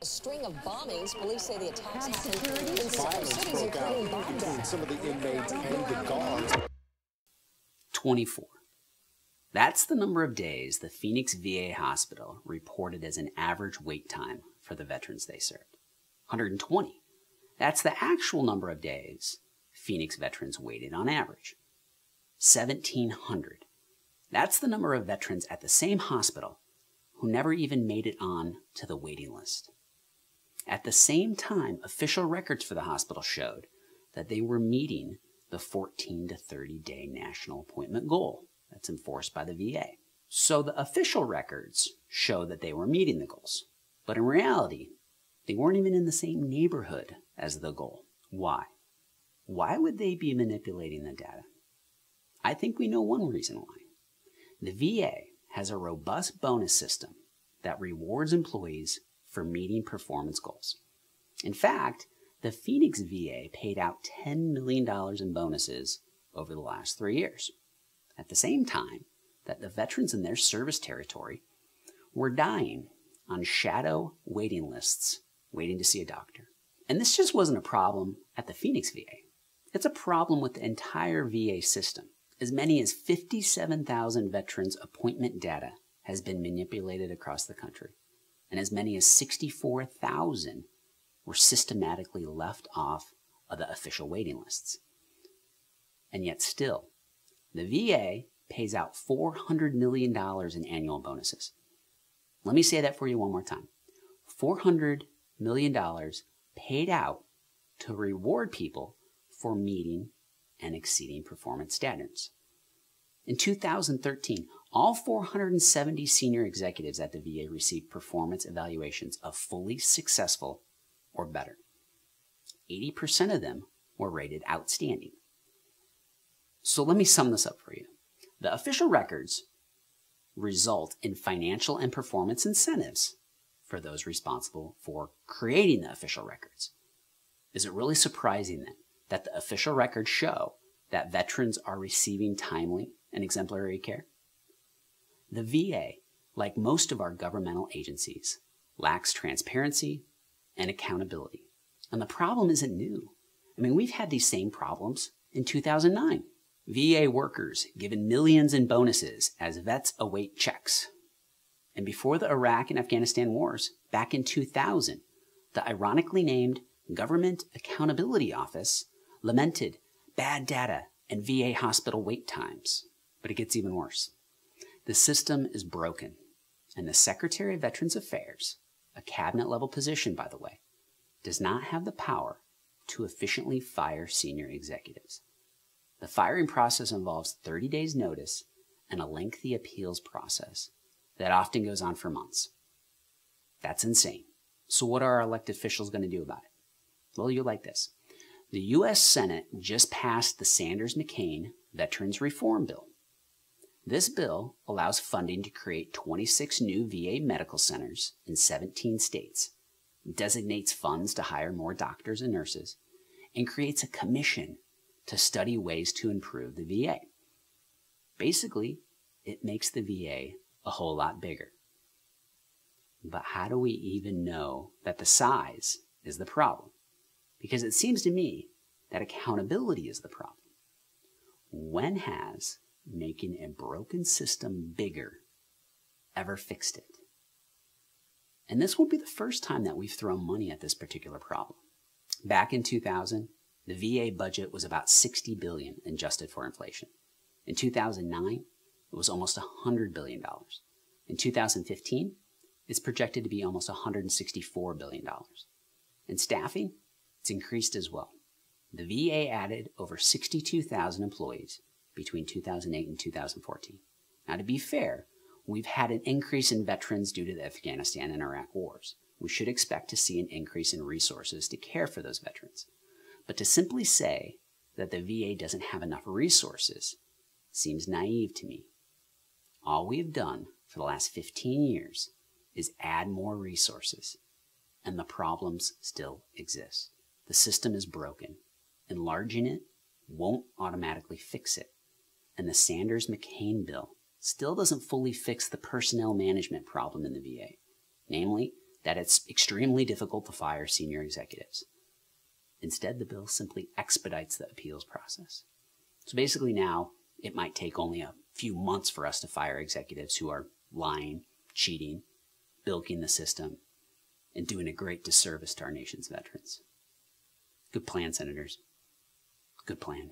A string of bombings. Police say the attacks happened in several cities, including Baghdad. Some of the inmates and the guards. 24. That's the number of days the Phoenix VA hospital reported as an average wait time for the veterans they served. 120. That's the actual number of days Phoenix veterans waited on average. 1,700. That's the number of veterans at the same hospital who never even made it on to the waiting list. At the same time, official records for the hospital showed that they were meeting the 14 to 30 day national appointment goal that's enforced by the VA. So the official records show that they were meeting the goals, but in reality, they weren't even in the same neighborhood as the goal. Why? Why would they be manipulating the data? I think we know one reason why. The VA has a robust bonus system that rewards employees for meeting performance goals. In fact, the Phoenix VA paid out $10 million in bonuses over the last 3 years, at the same time that the veterans in their service territory were dying on shadow waiting lists, waiting to see a doctor. And this just wasn't a problem at the Phoenix VA. It's a problem with the entire VA system. As many as 57,000 veterans' appointment data has been manipulated across the country, and as many as 64,000 were systematically left off of the official waiting lists. And yet still, the VA pays out $400 million in annual bonuses. Let me say that for you one more time. $400 million paid out to reward people for meeting and exceeding performance standards. In 2013, all 470 senior executives at the VA received performance evaluations of fully successful or better. 80% of them were rated outstanding. So let me sum this up for you. The official records result in financial and performance incentives for those responsible for creating the official records. Is it really surprising then that the official records show that veterans are receiving timely and exemplary care? The VA, like most of our governmental agencies, lacks transparency and accountability. And the problem isn't new. I mean, we've had these same problems in 2009. VA workers given millions in bonuses as vets await checks. And before the Iraq and Afghanistan wars, back in 2000, the ironically named Government Accountability Office lamented bad data and VA hospital wait times. But it gets even worse. The system is broken, and the Secretary of Veterans Affairs, a cabinet-level position, by the way, does not have the power to efficiently fire senior executives. The firing process involves 30 days notice and a lengthy appeals process that often goes on for months. That's insane. So what are our elected officials going to do about it? Well, you'll like this. The U.S. Senate just passed the Sanders-McCain Veterans Reform Bill. This bill allows funding to create 26 new VA medical centers in 17 states, designates funds to hire more doctors and nurses, and creates a commission to study ways to improve the VA. Basically, it makes the VA a whole lot bigger. But how do we even know that the size is the problem? Because it seems to me that accountability is the problem. When has making a broken system bigger ever fixed it? And this won't be the first time that we've thrown money at this particular problem. Back in 2000, the VA budget was about $60 billion adjusted for inflation. In 2009, it was almost $100 billion. In 2015, it's projected to be almost $164 billion. And staffing, it's increased as well. The VA added over 62,000 employees between 2008 and 2014. Now, to be fair, we've had an increase in veterans due to the Afghanistan and Iraq wars. We should expect to see an increase in resources to care for those veterans. But to simply say that the VA doesn't have enough resources seems naive to me. All we have done for the last 15 years is add more resources, and the problems still exist. The system is broken. Enlarging it won't automatically fix it. And the Sanders-McCain bill still doesn't fully fix the personnel management problem in the VA, namely that it's extremely difficult to fire senior executives. Instead, the bill simply expedites the appeals process. So basically now, it might take only a few months for us to fire executives who are lying, cheating, bilking the system, and doing a great disservice to our nation's veterans. Good plan, Senators. Good plan.